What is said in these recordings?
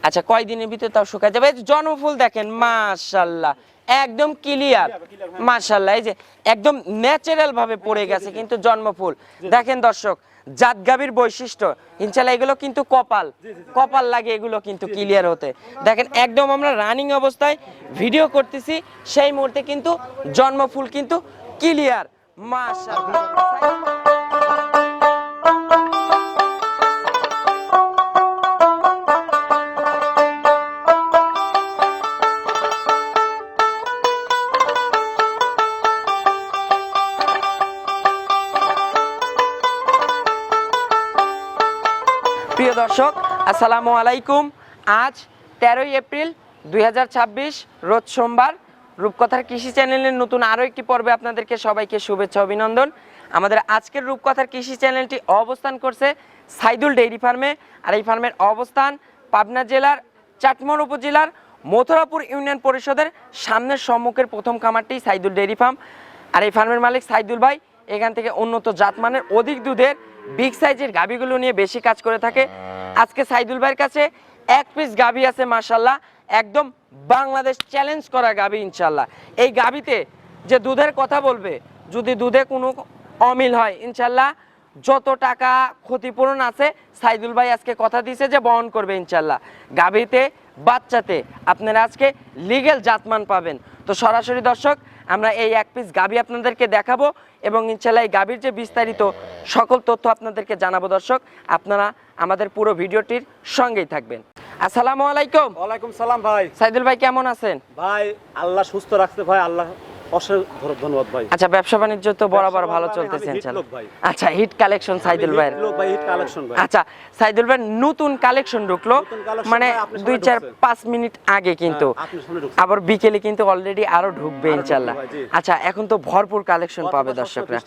আচ্ছা কয় দিনের ভিতরে তাও শুকায় যাবে? জন্মফুল দেখেন মাশাআল্লাহ একদম ক্লিয়ার মাশাআল্লাহ, এই যে একদম ন্যাচারাল ভাবে পড়ে গেছে কিন্তু জন্মফুল। দেখেন দর্শক জাত গাভীর বৈশিষ্ট্য ইনশাআল্লাহ এগুলো কিন্তু কপাল লাগে এগুলো কিন্তু ক্লিয়ার হতে। দেখেন একদম আমরা রানিং অবস্থায় ভিডিও করতেছি, সেই মুহূর্তে কিন্তু জন্মফুল কিন্তু ক্লিয়ার মাশাআল্লাহ। প্রিয় দর্শক আসসালামু আলাইকুম। আজ 13ই এপ্রিল 2026 রোজ সোমবার। রূপকথার কৃষি চ্যানেলের নতুন আরও একটি পর্বে আপনাদেরকে সবাইকে শুভেচ্ছা অভিনন্দন। আমাদের আজকের রূপকথার কৃষি চ্যানেলটি অবস্থান করছে সাইদুল ডেইরি ফার্মে, আর এই ফার্মের অবস্থান পাবনা জেলার চাটমোহর উপজেলার মথুরাপুর ইউনিয়ন পরিষদের সামনের সম্মুখের প্রথম খামারটি সাইদুল ডেইরি ফার্ম। আর এই ফার্মের মালিক সাইদুল ভাই এখান থেকে উন্নত জাতমানের অধিক দুধের বিগ সাইজের গাভীগুলো নিয়ে বেশি কাজ করে থাকে। আজকে সাইদুল ভাইয়ের কাছে এক পিস গাভী আছে মাশাআল্লাহ, একদম বাংলাদেশ চ্যালেঞ্জ করা গাভী ইনশাআল্লাহ। এই গাভীতে যে দুধের কথা বলবে, যদি দুধে কোনো অমিল হয় ইনশাআল্লাহ যত টাকা ক্ষতিপূরণ আছে সাইদুল ভাই আজকে কথা দিয়েছে যে বহন করবে ইনশাআল্লাহ। গাভীতে বাচ্চাতে আপনারা আজকে লিগ্যাল জাতমান পাবেন। তো সরাসরি দর্শক আমরা এই এক পিস গাভী আপনাদেরকে দেখাবো এবং ইনশাআল্লাহ এই গাভীর যে বিস্তারিত সকল তথ্য আপনাদেরকে জানাবো। দর্শক আপনারা আমাদের পুরো ভিডিওটির সঙ্গেই থাকবেন। আসসালামু আলাইকুম। ওয়ালাইকুম সালাম ভাই। সাইদুল ভাই কেমন আছেন? ভাই আল্লাহ সুস্থ রাখছে ভাই, আল্লাহ অসংখ্য ধন্যবাদ ভাই। আচ্ছা ব্যবসা বাণিজ্য তো বরাবর ভালো চলতেছে ইনশাআল্লাহ। আচ্ছা হিট কালেকশন সাইদুল ভাই। হিট কালেকশন ভাই। আচ্ছা সাইদুল ভাই নতুন কালেকশন ঢুকলো মানে 2-4-5 মিনিট আগে, কিন্তু আবার বিকেলে কিন্তু অলরেডি আরো ঢুকবে ইনশাআল্লাহ। আচ্ছা এখন তো ভরপুর কালেকশন পাবে দর্শকরা।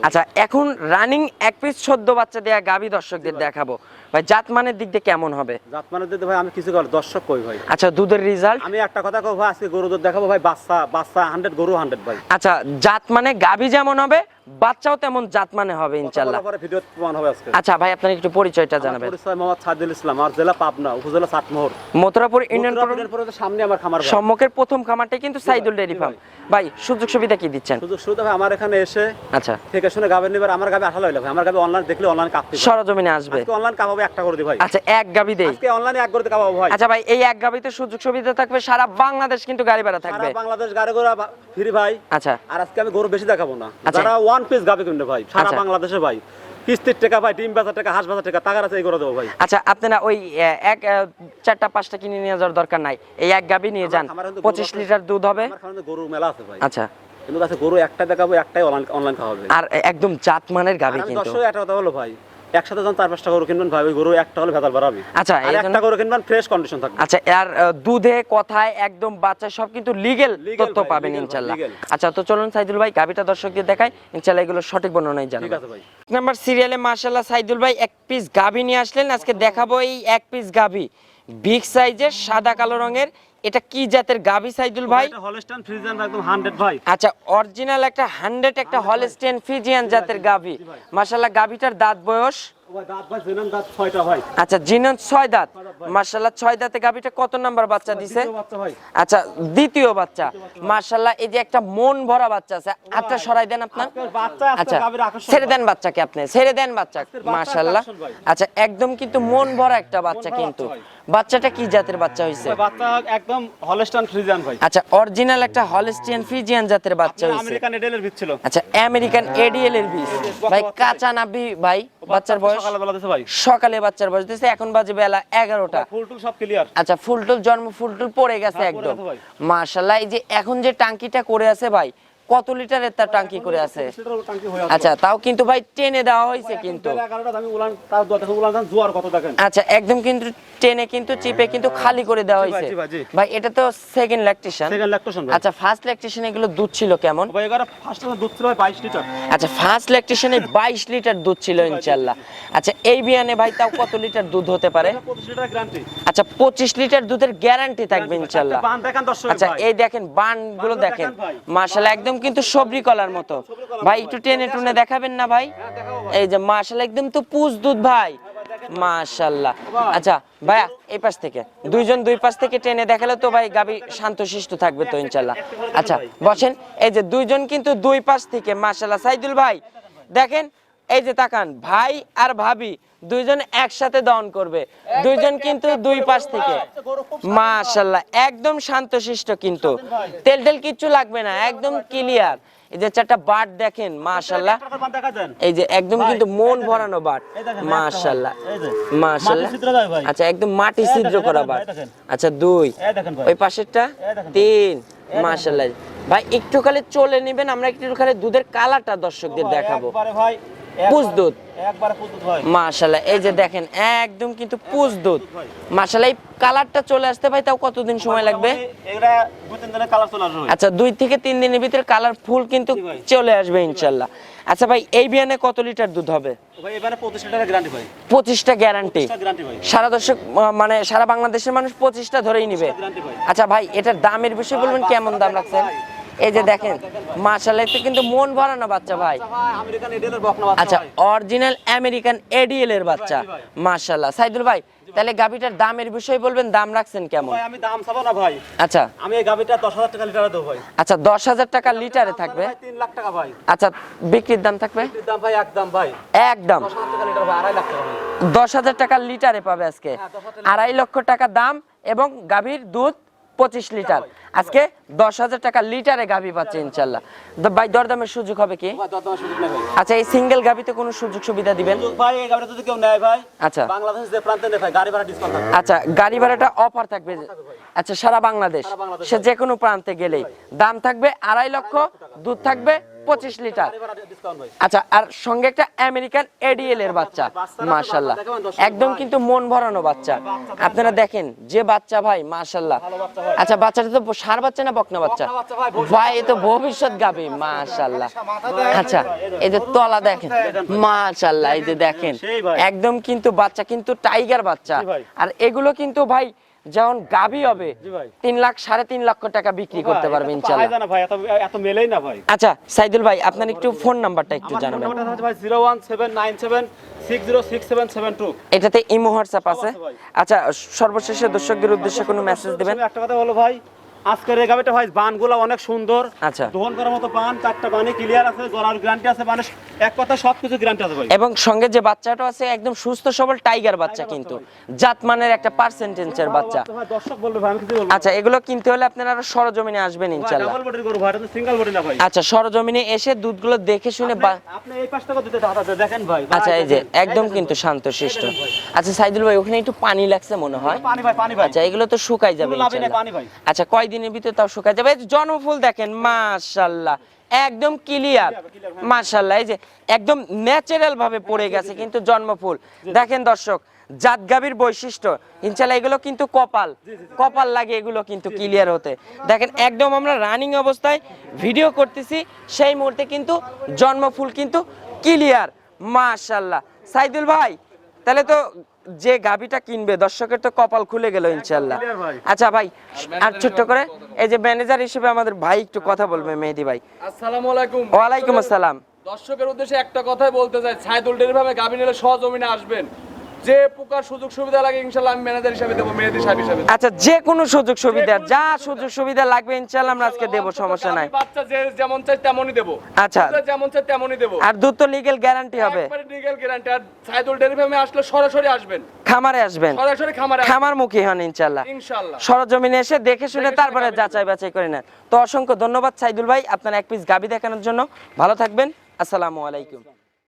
আচ্ছা এখন রানিং এক পিস 14 বাচ্চা দেয়া গাভী দর্শকদের দেখাবো ভাই। জাতমানের দিক দিয়ে কেমন হবে? জাতমানের দিক দিয়ে ভাই আমি কিছু কর দর্শক কই ভাই। আচ্ছা দুধের রেজাল্ট আমি একটা কথা কই ভাই, আজকে গরু দুধ দেখাবো ভাই। বাচ্চা 100 গরু 100 ভাই। আচ্ছা জাত মানে গাভী যেমন হবে বাচ্চাও তেমন জাত মানে হবে ইনশাআল্লাহ। পরে ভিডিও প্রমাণ হবে আজকে। আচ্ছা ভাই আপনার একটু পরিচয়টা জানাবেন। পরিচয় মোহাম্মদ সাইদুল ইসলাম, আর জেলা পাবনা, উপজেলা চাটমোহর, মথুরাপুর ইউনিয়ন পরিষদের সামনে আমার খামার। সম্মুখের প্রথম খামারটাই কিন্তু সাইদুল ডেইরি ফার্ম। ভাই সুযোগ সুবিধা কি দিচ্ছেন? সুযোগ সুবিধা ভাই আমার এখানে এসে আচ্ছা থেকে শুনে গাভী নিবার। আমার গাভী আসলে হইলো ভাই, আমার গাভী অনলাইন দেখলে অনলাইন কাঁপতে সরজমিনে আসবে। আজকে অনলাইন কাঁপাবো একটা করে দি ভাই। আচ্ছা এক গাভী দেই আজকে অনলাইনে এক করে দি কাঁপাবো ভাই। আচ্ছা ভাই এই এক গাভীতে সুযোগ সুবিধা থাকবে, সারা বাংলাদেশ কিন্তু গাড়ি ভাড়া থাকবে। সারা বাংলাদেশ গাড়ি ঘোড়া ফ্রি ভাই। আচ্ছা আর আজকে আমি গরু বেশি দেখাবো না, যারা ওয়ান পিস গাভী কিনবে ভাই সারা বাংলাদেশে ভাই, কিস্তির টাকা ভাই, ডিম বেচার টাকা, হাঁস বেচার টাকা, টাকার আছে এই করে দেবো ভাই। আচ্ছা আপনারা ওই এক 4টা 5টা কিনে নিয়ে যাওয়ার দরকার নাই, এই এক গাভী নিয়ে যান, 25 লিটার দুধ হবে। আমার গরু মেলা আছে ভাই। আচ্ছা কিন্তু কাছে গরু একটা দেখাবো, একটাই অনলাইন খাওয়াবে আর একদম জাতমানের গাভী কিন্তু। 10 একটা কথা হলো ভাই, একসাথে যখন 4-5টা গরু কিনবেন ভাই, ওই গরু একটা হলে ভেজাল বাড়াবে। আচ্ছা আর একটা গরু কিনবেন ফ্রেশ কন্ডিশন থাকবে। আচ্ছা আর দুধে কথায় একদম বাচ্চা সব কিন্তু লিগ্যাল তথ্য পাবেন ইনশাআল্লাহ। আচ্ছা তো চলুন সাইদুল ভাই গাভীটা দর্শকদের দেখাই, ইনশাআল্লাহ এগুলো সঠিক বর্ণনাই জানাবেন। ঠিক আছে ভাই। নাম্বার সিরিয়ালে মাশাআল্লাহ সাইদুল ভাই এক পিস গাভী নিয়ে আসলেন। আজকে দেখাবো এই এক পিস গাভী বিগ সাইজের সাদা কালো রঙের। এটা কি জাতের গাভী সাইদুল ভাই? এটা হলস্টাইন ফ্রিজিয়ান একদম 100 ভাই। আচ্ছা অরিজিনাল একটা 100 একটা হলস্টাইন ফ্রিজিয়ান জাতের গাভী মাশাআল্লাহ। গাভীটার দাঁত বয়স আচ্ছা জিনন 6 দাঁত মাশাআল্লাহ। 6 দাঁতে গাভীটা কত নাম্বার বাচ্চা দিছে? আচ্ছা দ্বিতীয় বাচ্চা মাশাআল্লাহ। এই যে একটা মন ভরা বাচ্চা আছে, হাতটা সরাই দেন আপনার। আচ্ছা ছেড়ে দেন বাচ্চাকে, আপনি ছেড়ে দেন বাচ্চা মাশাআল্লাহ। আচ্ছা একদম কিন্তু মন ভরা একটা বাচ্চা, কিন্তু বাচ্চাটা কি জাতের বাচ্চা হইছে? বাচ্চা একদম হলস্টাইন ফ্রিজিয়ান ভাই। আচ্ছা অরিজিনাল একটা হলস্টিয়ান ফ্রিজিয়ান জাতের বাচ্চা হইছে। আমেরিকান এডিএল এর বীজ ছিল। আচ্ছা আমেরিকান এডিএল এর বীজ ভাই। কাঁচা নাভি ভাই। বাচ্চার বয়স সকালবেলা দিছে ভাই। সকালে বাচ্চার বয়স দিছে, এখন বাজে বেলা 11টা। ফুলটুল সব ক্লিয়ার। আচ্ছা ফুলটুল জন্ম ফুলটুল পড়ে গেছে একদম মাশাআল্লাহ। এই যে এখন যে টাঙ্কিটা করে আছে ভাই, কত লিটারের তার টাঙ্কি করে আছে? আচ্ছা তাও কিন্তু ভাই টেনে দেওয়া হয়েছে কিন্তু। আচ্ছা একদম কিন্তু টেনে কিন্তু চিপে কিন্তু খালি করে দেওয়া হয়েছে ভাই। এটা তো সেকেন্ড ল্যাকটেশন। আচ্ছা ফার্স্ট ল্যাকটেশনে এগুলো দুধ ছিল কেমন? ভাই এগারে ফার্স্ট দুধ ছিল 22 লিটার। আচ্ছা ফার্স্ট ল্যাকটেশনে 22 লিটার দুধ ছিল ইনশাআল্লাহ। আচ্ছা এই বিয়ানে ভাই তাও কত লিটার দুধ হতে পারে? 25 লিটার গ্যারান্টি। আচ্ছা 25 লিটার দুধের গ্যারান্টি থাকবে ইনশাআল্লাহ। বান দেখেন দর্শক। আচ্ছা এই দেখেন বানগুলো দেখেন মাশাআল্লাহ, একদম কিন্তু সবরি কলার মতো ভাই। একটু টেনে টুনে দেখাবেন না ভাই? এই যে মাশাআল্লাহ একদম তো পুজ দুধ ভাই, মাশাআল্লাহ। আচ্ছা ভাইয়া এই পাশ থেকে দুইজন দুই পাশ থেকে টেনে দেখালে তো ভাই গাবি শান্তশিষ্ট থাকবে তো ইনশাআল্লাহ। আচ্ছা বসেন, এই যে দুইজন কিন্তু দুই পাশ থেকে মাশাআল্লাহ। সাইদুল ভাই দেখেন, এই যে তাকান, ভাই আর ভাবি দুইজন একসাথে দহন করবে, দুইজন কিন্তু দুই পাশ থেকে মাশাআল্লাহ একদম শান্তশিষ্ট, কিন্তু তেল তেল কিচ্ছু লাগবে না, একদম ক্লিয়ার। এই যে চারটা বাট দেখেন মাশাআল্লাহ, এই যে একদম কিন্তু মন ভরানো বাট মাশাআল্লাহ মাশাআল্লাহ। আচ্ছা একদম মাটি ছিদ্র করা বাট। আচ্ছা দুই, ওই পাশেরটা তিন মাশাআল্লাহ। ভাই একটু খালি চলে নেবেন, আমরা একটু খালি দুধের কালারটা দর্শকদের দেখাবো। পুষ দুধ মাশাআল্লাহ, এই যে দেখেন একদম কিন্তু পুষ দুধ মাশাআল্লাহ। এই কালারটা চলে আসতে ভাই তাও কতদিন সময় লাগবে? আচ্ছা 2 থেকে 3 দিনের ভিতরে কালার ফুল কিন্তু চলে আসবে ইনশাআল্লাহ। আচ্ছা ভাই এই বিয়ানে কত লিটার দুধ হবে? ভাই এবারে 25 লিটারের গ্যারান্টি ভাই। 25টা গ্যারান্টি? ভাই সারা দর্শক মানে সারা বাংলাদেশের মানুষ 25টা ধরেই নিবে। আচ্ছা ভাই এটার দামের বিষয়ে বলবেন, কেমন দাম রাখছেন? এই যে দেখেন মাশাআল্লাহ, এটা কিন্তু মন ভরানো বাচ্চা ভাই। আমেরিকান এডিএল এর বকনা বাচ্চা। আচ্ছা অরিজিনাল আমেরিকান এডিএল এর বাচ্চা মাশাআল্লাহ। সাইদুল ভাই তাহলে গাবিটার দামের বিষয়ে বলবেন, দাম রাখছেন কেমন? ভাই আমি দাম চাবো না ভাই। আচ্ছা আমি এই গাবিটা 10,000 টাকা লিটারে দেব ভাই। আচ্ছা 10,000 টাকা লিটারে থাকবে? 3 লাখ টাকা ভাই। আচ্ছা বিক্রির দাম থাকবে? বিক্রির দাম ভাই একদম ভাই, একদম 10,000 টাকা লিটার ভাই, 2.5 লাখ টাকা ভাই। 10,000 টাকা লিটারে পাবে আজকে, 2.5 লক্ষ টাকা দাম এবং গাভীর দুধ 25 লিটার। আজকে 10,000 টাকা লিটারে গাভী পাচ্ছে ইনশাআল্লাহ। ভাই দরদামের সুযোগ হবে কি? ভাই দরদামের সুযোগ নেই ভাই। আচ্ছা এই সিঙ্গেল গাভীতে কোনো সুযোগ সুবিধা দিবেন? সুযোগ ভাই এই গাবিটা যদি কেউ নেয় ভাই, আচ্ছা বাংলাদেশ যে প্রান্তে নেয় ভাই গাড়ি ভাড়া ডিসকাউন্ট থাকবে। আচ্ছা গাড়ি ভাড়াটা অফার থাকবে? আচ্ছা সারা বাংলাদেশ, সে যে কোনো প্রান্তে গেলেই দাম থাকবে 2.5 লক্ষ, দুধ থাকবে 25 লিটার। গাড়ি ভাড়া ডিসকাউন্ট ভাই। আচ্ছা আর সঙ্গে একটা আমেরিকান এডিএল এর বাচ্চা মাশাআল্লাহ, একদম কিন্তু মন ভরানো বাচ্চা। আপনারা দেখেন যে বাচ্চা ভাই মাশাআল্লাহ। আচ্ছা বাচ্চাটা তো ষাঁড় বাচ্চা না বকনা বাচ্চা? ভাই এ তো ভবিষ্যৎ গাভী মাশাআল্লাহ। আচ্ছা এই যে তলা দেখেন মাশাআল্লাহ, এই যে দেখেন একদম কিন্তু বাচ্চা কিন্তু টাইগার বাচ্চা। আর এগুলো কিন্তু ভাই যেমন গাভী হবে 3 লাখ 3.5 লক্ষ টাকা বিক্রি করতে পারবে ইনশাআল্লাহ। না ভাই এত মেলেই না ভাই। আচ্ছা সাইদুল ভাই আপনার একটু ফোন নাম্বারটা একটু জানাবেন। আমার নাম্বারটা ভাই 01797606772। এটাতে ইমো হোয়াটসঅ্যাপ আছে? আচ্ছা সর্বশেষে দর্শকদের উদ্দেশ্যে কোনো মেসেজ দিবেন? একটা কথা বলো ভাই, আজকের এই গাবিটা ভাই বানগুলো অনেক সুন্দর। আচ্ছা দহন করার মতো বান, 4টা বানে ক্লিয়ার আছে, জরার গ্যারান্টি আছে, মানে এক কথা সবকিছু গ্যারান্টি আছে ভাই। এবং সঙ্গে যে বাচ্চাটা আছে একদম সুস্থ সবল টাইগার বাচ্চা, কিন্তু জাতমানের একটা পার্সেন্টেজের বাচ্চা। ভাই দর্শক বলবে ভাই, আমি কিছু বলবো। আচ্ছা এগুলো কিনতে হলে আপনারা আরো সরজমিনে আসবেন ইনশাআল্লাহ। ডাবল বডির গরু ভাই, এটা তো সিঙ্গেল বডি না ভাই। আচ্ছা সরজমিনে এসে দুধগুলো দেখে শুনে আপনি এই পাশ থেকে দিতে হাত আছে দেখেন ভাই। আচ্ছা এই যে একদম কিন্তু শান্তশিষ্ট। আচ্ছা সাইদুল ভাই ওখানে একটু পানি লাগছে মনে হয়? পানি ভাই, পানি ভাই। আচ্ছা এগুলো তো শুকাই যাবে লাভই নেই, ইনশাআল্লাহ। পানি ভাই। আচ্ছা কয় দিনের ভিতরে তাও শুকাই যাবে? এই যে জন্মফুল দেখেন মাশাআল্লাহ একদম ক্লিয়ার মাশাআল্লাহ, এই যে একদম ন্যাচারাল ভাবে পড়ে গেছে কিন্তু জন্মফুল। দেখেন দর্শক জাত গাভীর বৈশিষ্ট্য ইনশাআল্লাহ, এগুলো কিন্তু কপাল লাগে এগুলো কিন্তু ক্লিয়ার হতে। দেখেন একদম আমরা রানিং অবস্থায় ভিডিও করতেছি, সেই মুহূর্তে কিন্তু জন্মফুল কিন্তু ক্লিয়ার মাশাআল্লাহ। সাইদুল ভাই তাহলে তো যে গাভীটা কিনবে দর্শকের তো কপাল খুলে গেল ইনশাআল্লাহ। আচ্ছা ভাই আর ছোট্ট করে এই যে ম্যানেজার হিসেবে আমাদের ভাই একটু কথা বলবে, মেহেদি ভাই। আসসালামু আলাইকুম। ওয়ালাইকুম আসসালাম। দর্শকের উদ্দেশ্যে একটা কথাই বলতে চাই, সাইদুল ডেইরি ফার্মে গাভী নিলে সহজমিনে আসবেন। যে প্রকার সুযোগ সুবিধা লাগে ইনশাআল্লাহ আমি ম্যানেজার হিসেবে দেব, মেহেদি সাহেব হিসেবে দেব। আচ্ছা যে কোনো সুযোগ সুবিধা, যা সুযোগ সুবিধা লাগবে ইনশাআল্লাহ আমরা আজকে দেব, সমস্যা নাই। বাচ্চা যে যেমন চাই তেমনই দেব। আচ্ছা যেমন চাই তেমনই দেব। আর দুধ তো লিগ্যাল গ্যারান্টি হবে? একবারে লিগ্যাল গ্যারান্টি। আর সাইদুল ডেইরি ফার্মে আসলে সরাসরি আসবেন, খামারে আসবেন, সরাসরি খামারে আসবেন। খামারমুখী হন ইনশাআল্লাহ। ইনশাআল্লাহ সরজমিনে এসে দেখে শুনে তারপরে যাচাই বাছাই করে নেন। তো অসংখ্য ধন্যবাদ সাইদুল ভাই আপনার এক পিস গাভী দেখানোর জন্য। ভালো থাকবেন, আসসালামু আলাইকুম।